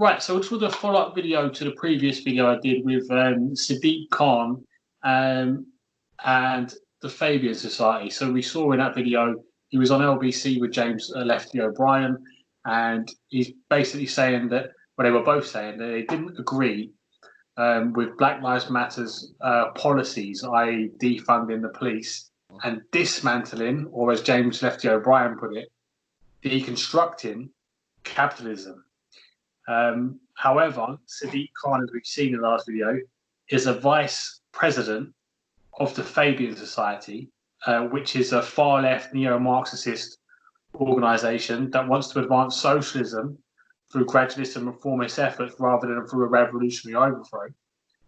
Right, so which was a follow-up video to the previous video I did with Sadiq Khan and the Fabian Society. So we saw in that video, he was on LBC with James Lefty O'Brien, and he's basically saying that, well, they were both saying that they didn't agree with Black Lives Matter's policies, i.e. defunding the police and dismantling, or as James Lefty O'Brien put it, deconstructing capitalism. However, Sadiq Khan, as we've seen in the last video, is a vice president of the Fabian Society, which is a far-left neo-Marxist organisation that wants to advance socialism through gradualist and reformist efforts rather than through a revolutionary overthrow.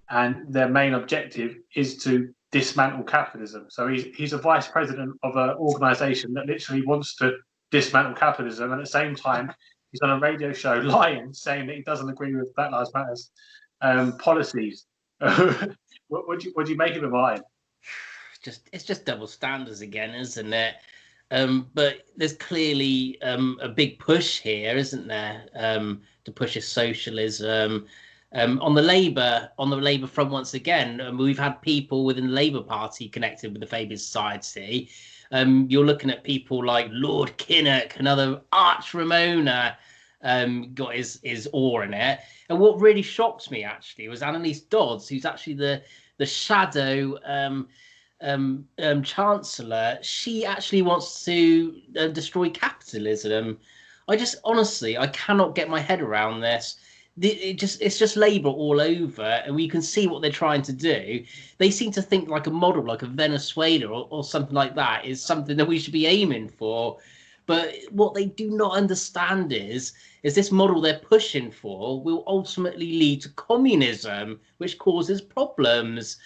And their main objective is to dismantle capitalism. So he's a vice president of an organisation that literally wants to dismantle capitalism, and at the same time, he's on a radio show lying, saying that he doesn't agree with Black Lives Matter's policies. What do you make of it, Martin? It's just double standards again, isn't it? But there's clearly a big push here, isn't there, to push a socialism. On the Labour front, once again, we've had people within the Labour Party connected with the Fabian Society. You're looking at people like Lord Kinnock, another arch Ramona, got his oar in it. And what really shocked me actually was Annalise Dodds, who's actually the shadow chancellor. She actually wants to destroy capitalism. I cannot get my head around this. It's just Labour all over, and we can see what they're trying to do. They seem to think like a model, like a Venezuela or something like that, is something that we should be aiming for. But what they do not understand is this model they're pushing for will ultimately lead to communism, which causes problems.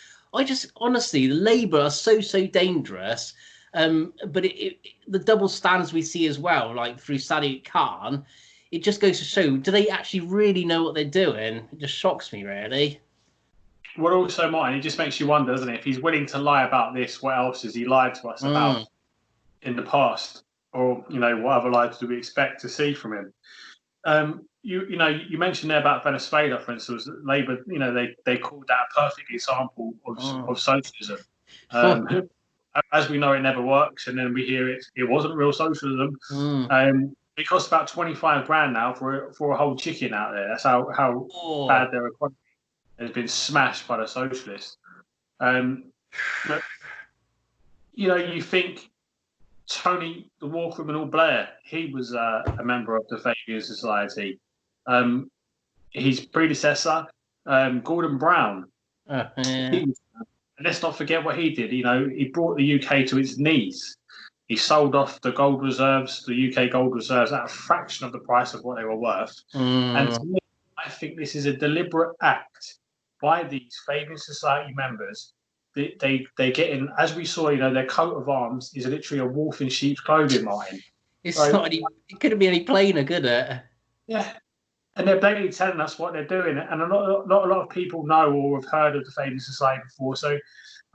Honestly, the Labour are so dangerous. But the double standards we see as well, like through Sadiq Khan, it just goes to show, do they actually really know what they're doing? It just shocks me, really. Well, also, Martin, it just makes you wonder, doesn't it? If he's willing to lie about this, what else has he lied to us about in the past? Or, what other lies do we expect to see from him? You mentioned there about Venezuela, for instance. Labour, they called that a perfect example of socialism. As we know, it never works, and then we hear it wasn't real socialism. It costs about 25 grand now for a whole chicken out there. That's how bad their economy has been smashed by the socialists. But you think Tony the War Criminal Blair, he was a member of the Fabian Society. His predecessor, Gordon Brown. Let's not forget what he did. He brought the UK to its knees. He sold off the gold reserves, the UK gold reserves, at a fraction of the price of what they were worth. And to me, I think this is a deliberate act by these Fabian Society members. They get in, as we saw, their coat of arms is literally a wolf in sheep's clothing, Martin. It couldn't be any plainer, could it? Yeah. And they're blatantly telling us what they're doing. And not a lot of people know or have heard of the Fabian Society before. So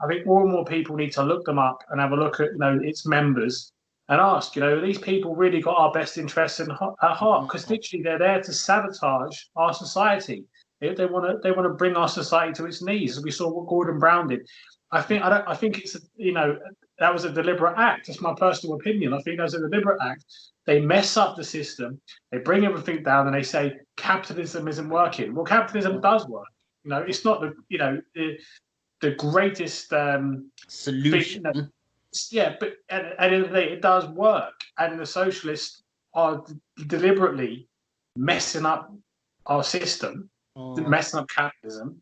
I think more and more people need to look them up and have a look at, its members and ask, these people really got our best interests at heart? Because literally they're there to sabotage our society. They want to bring our society to its knees. We saw what Gordon Brown did. I think it's that was a deliberate act. It's my personal opinion. I think that was a deliberate act. They mess up the system. They bring everything down, and they say capitalism isn't working. Well, capitalism does work. It's not the greatest solution. But at the end of the day, it does work. And the socialists are deliberately messing up our system, messing up capitalism,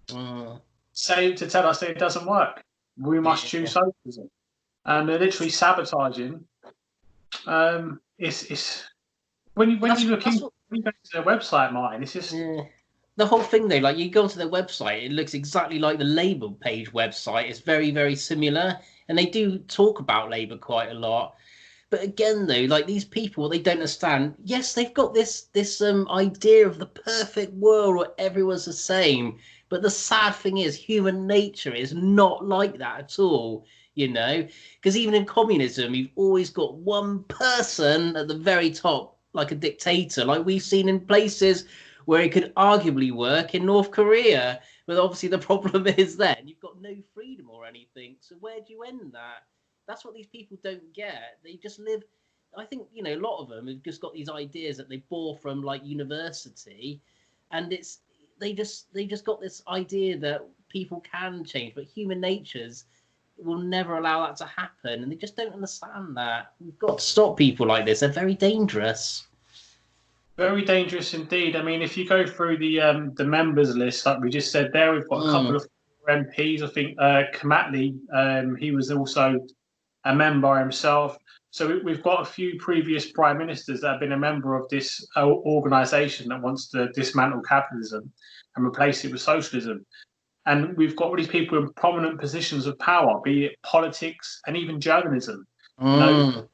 to tell us that it doesnn't work. We must choose socialism. And they're literally sabotaging. It's when you look into their website, Martin, it's just the whole thing though. Like you go onto their website, it looks exactly like the Labour page website. It's very, very similar, and they do talk about Labour quite a lot. But again, though, like these people, they don't understand. Yes, they've got this idea of the perfect world where everyone's the same. But the sad thing is, human nature is not like that at all. Because even in communism, you've always got one person at the very top, like a dictator, like we've seen in places where it could arguably work in North Korea. But obviously the problem is then you've got no freedom or anything. So where do you end that? That's what these people don't get. They just live. I think, you know, a lot of them have just got these ideas that they bore from like university, and they just got this idea that people can change, but human natures will never allow that to happen, and they just don't understand that. We've got to stop people like this. They're very dangerous. Very dangerous indeed. I mean, if you go through the members list, like we just said there, we've got a couple of MPs. I think Kamatley, he was also a member himself. So we've got a few previous prime ministers that have been a member of this organisation that wants to dismantle capitalism and replace it with socialism. And we've got all these people in prominent positions of power, be it politics and even journalism. You know,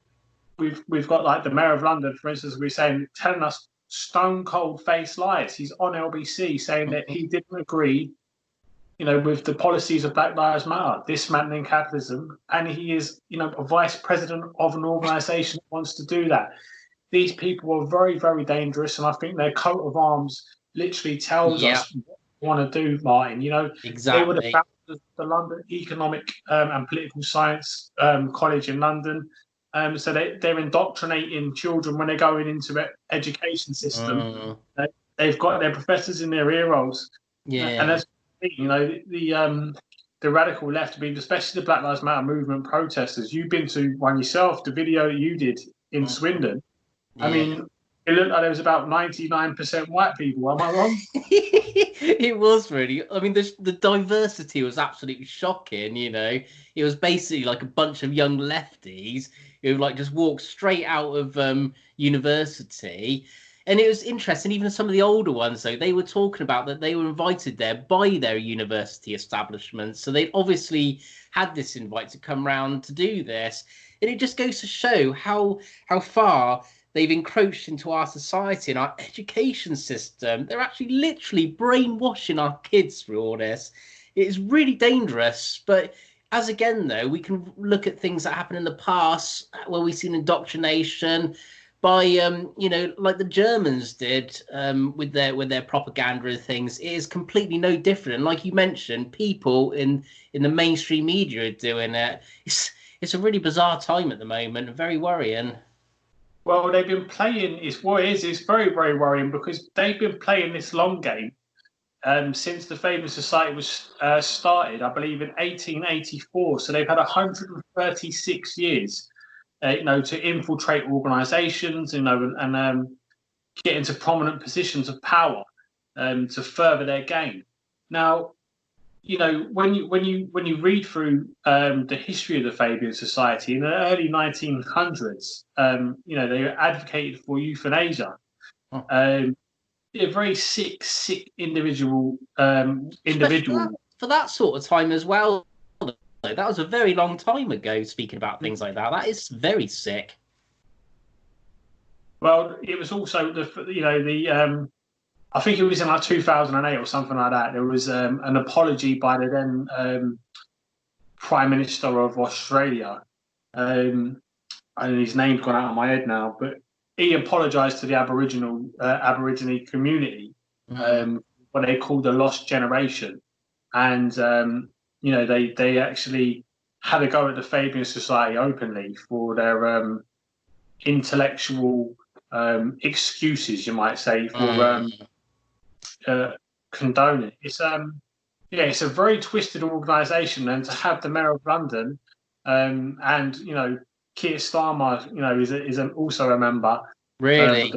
we've got like the mayor of London, for instance, we're saying telling us stone cold face lies. He's on LBC saying that he didn't agree, you know, with the policies of Black Lives Matter, dismantling capitalism, and he is, you know, a vice president of an organisation that wants to do that. These people are very, very dangerous, and I think their coat of arms literally tells us what they want to do, Martin. You know, exactly. They were the founders of the London Economic and Political Science College in London. So they're indoctrinating children when they're going into the education system. They've got their professors in their ear rolls. And that's, you know, the radical left, especially the Black Lives Matter movement protesters. You've been to one yourself, the video that you did in Swindon. I mean, it looked like there was about 99% white people. Am I wrong? It was really. I mean, the diversity was absolutely shocking. You know, it was basically like a bunch of young lefties who like just walked straight out of university. And it was interesting, even some of the older ones, though, they were talking about that they were invited there by their university establishments. So they obviously had this invite to come round to do this. And it just goes to show how far they've encroached into our society and our education system. They're actually literally brainwashing our kids through all this. It is really dangerous. But as again, though, we can look at things that happened in the past where we've seen indoctrination by you know, like the Germans did with their propaganda and things. It is completely no different. And like you mentioned, people in the mainstream media are doing it. It's a really bizarre time at the moment and very worrying. Well, they've been playing. It's very, very worrying because they've been playing this long game since the Fabian Society was started, I believe, in 1884. So they've had 136 years. You know, to infiltrate organisations, you know, and get into prominent positions of power to further their gain. Now, you know, when you read through the history of the Fabian Society in the early 1900s, you know, they advocated for euthanasia. They're very sick individual. For that sort of time as well. That was a very long time ago, speaking about things like that. That is very sick. Well, it was also I think it was in like 2008 or something like that. There was an apology by the then Prime Minister of Australia. And his name's gone out of my head now, but he apologised to the Aborigine community, what they called the lost generation. And you know, they actually had a go at the Fabian Society openly for their intellectual excuses, you might say, for condoning. It's it's a very twisted organisation, and to have the Mayor of London and you know, Keir Starmer, you know, is also a member. Really?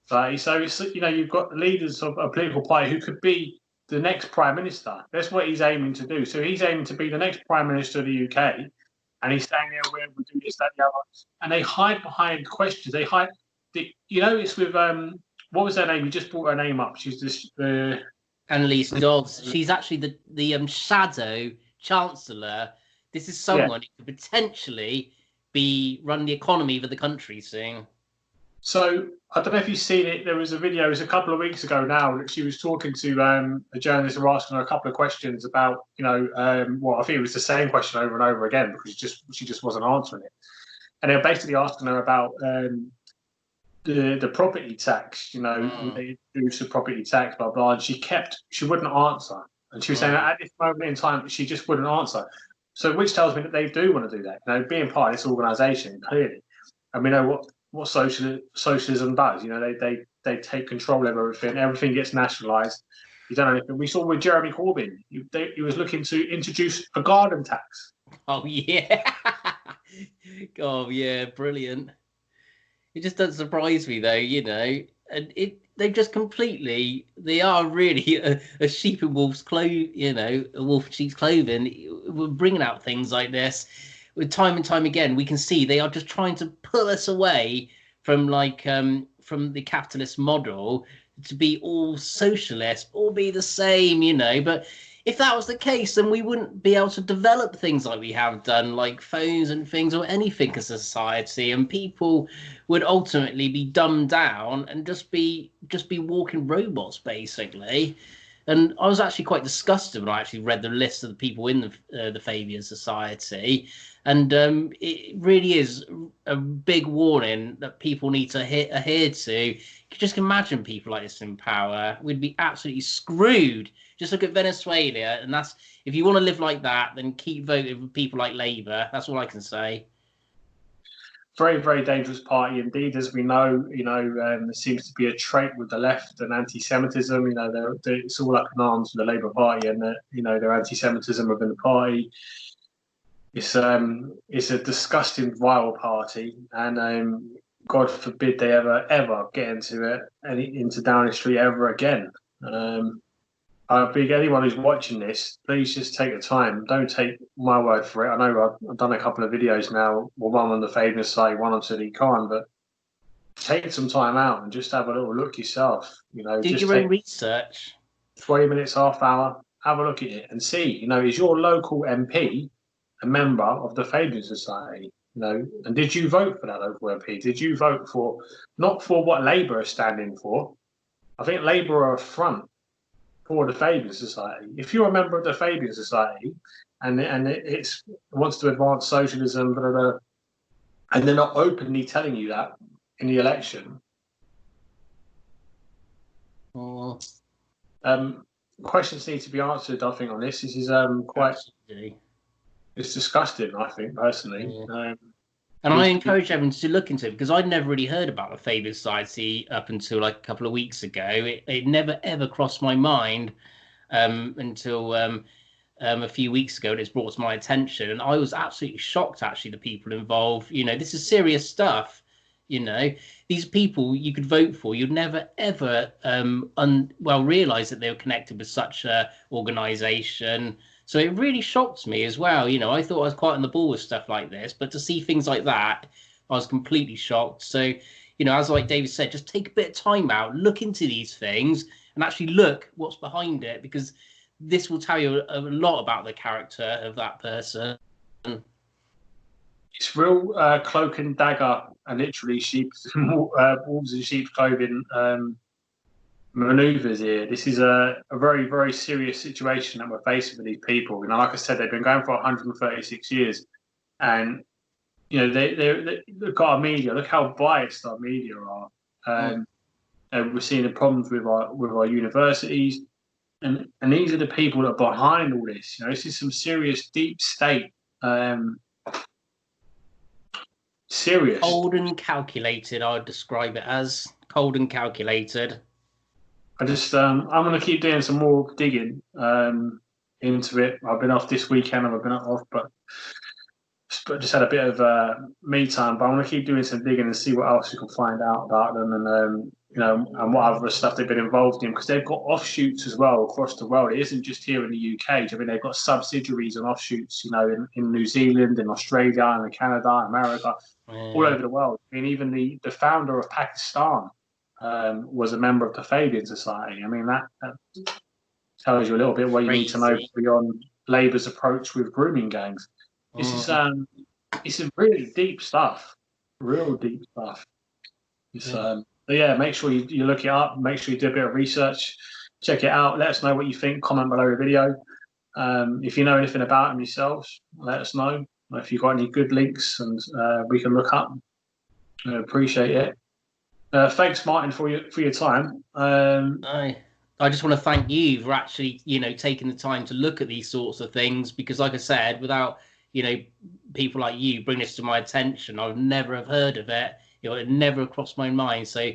So it's, you know, you've got the leaders of a political party who could be the next prime minister. That's what he's aiming to do. So he's aiming to be the next prime minister of the UK, and he's saying, "Yeah, we'll do this, that, the other." And they hide behind questions. They hide. You know, it's with what was her name? You just brought her name up. She's this Annalise Dodds. She's actually the shadow chancellor. This is someone who could potentially run the economy of the country soon. So I don't know if you've seen it. There was a video, it was a couple of weeks ago now, that she was talking to a journalist who was asking her a couple of questions about, you know, well, I think it was the same question over and over again because she just wasn't answering it. And they were basically asking her about the property tax. You know, they do some property tax, blah blah. And she wouldn't answer, and she was saying that at this moment in time, she just wouldn't answer. So, which tells me that they do want to do that. You know, being part of this organisation, clearly, and we know what socialism does. You know, they take control of everything. Everything gets nationalised. You don't know anything. We saw with Jeremy Corbyn. He was looking to introduce a garden tax. Oh yeah. Oh yeah, brilliant. It just doesn't surprise me though, you know. And they just completely, they are really a sheep in wolf's clothing, you know, a wolf in sheep's clothing. We're bringing out things like this with time and time again. We can see they are just trying to pull us away from from the capitalist model to be all socialist, all be the same, you know. But if that was the case, then we wouldn't be able to develop things like we have done, like phones and things or anything as a society, and people would ultimately be dumbed down and just be walking robots, basically. And I was actually quite disgusted when I actually read the list of the people in the Fabian Society. And it really is a big warning that people need to adhere to. You can just imagine people like this in power. We'd be absolutely screwed. Just look at Venezuela. And that's, if you want to live like that, then keep voting for people like Labour. That's all I can say. Very, very dangerous party indeed. As we know, you know, there seems to be a trait with the left and anti-Semitism. You know, it's all up in arms with the Labour Party, and you know, their anti-Semitism within the party. It's a disgusting, vile party, and God forbid they ever get into it and into Downing Street ever again. I beg anyone who's watching this, please just take the time. Don't take my word for it. I know I've done a couple of videos now, well, one on the Fabian side, one on Sadiq Khan, but take some time out and just have a little look yourself. You know, do just your own research. 20 minutes, half hour, have a look at it and see. You know, is your local MP a member of the Fabian Society? You know, and did you vote for that local MP? Did you vote for, not for what Labour is standing for? I think Labour are a front for the Fabian Society. If you're a member of the Fabian Society and it wants to advance socialism, blah, blah, blah, and they're not openly telling you that in the election, questions need to be answered. I think on this is quite. It's disgusting. I think personally. Yeah. And I encourage everyone to look into it, because I'd never really heard about the Fabian Society up until like a couple of weeks ago. It never ever crossed my mind until a few weeks ago, and it's brought to my attention. And I was absolutely shocked, actually, the people involved. You know, this is serious stuff. You know, these people you could vote for, you'd never ever realise that they were connected with such a organisation. So it really shocked me as well. You know, I thought I was quite on the ball with stuff like this, but to see things like that, I was completely shocked. So, you know, as like David said, just take a bit of time out, look into these things, and actually look what's behind it, because this will tell you a lot about the character of that person. It's real cloak and dagger, and literally wolves in sheep's clothing manoeuvres here. This is a very, very serious situation that we're facing with these people. You know, like I said, they've been going for 136 years, and you know they look at our media. Look how biased our media are. And we're seeing the problems with our universities, and these are the people that are behind all this. You know, this is some serious deep state. Serious. Cold and calculated, I would describe it as cold and calculated. I just, I'm going to keep doing some more digging into it. I've been off this weekend, I've been off, but just had a bit of me time. But I'm going to keep doing some digging and see what else you can find out about them, and you know, and what other stuff they've been involved in, because they've got offshoots as well across the world. It isn't just here in the UK. I mean, they've got subsidiaries and offshoots, you know, in New Zealand, in Australia, in Canada, America, all over the world. I mean, even the founder of Pakistan was a member of the Fabian Society. I mean, that tells you a little bit what you need to know beyond Labour's approach with grooming gangs. This is it's some really deep stuff, real deep stuff. It's, but yeah, make sure you look it up. Make sure you do a bit of research, check it out. Let us know what you think. Comment below the video. If you know anything about them yourselves, let us know. If you've got any good links, and we can look up. I appreciate it. Thanks, Martin, for your time. I just want to thank you for actually, taking the time to look at these sorts of things, because like I said, without, people like you bring this to my attention, I would never have heard of it. It never crossed my mind. So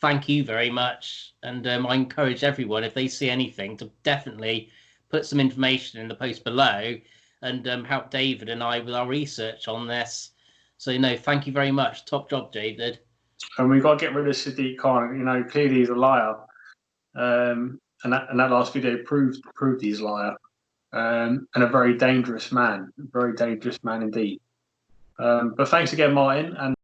thank you very much. And I encourage everyone, if they see anything, to definitely put some information in the post below and help David and I with our research on this. So, thank you very much. Top job, David. And we've got to get rid of Sadiq Khan. Clearly he's a liar. And that last video proved he's a liar. And a very dangerous man indeed. But thanks again, Martin. And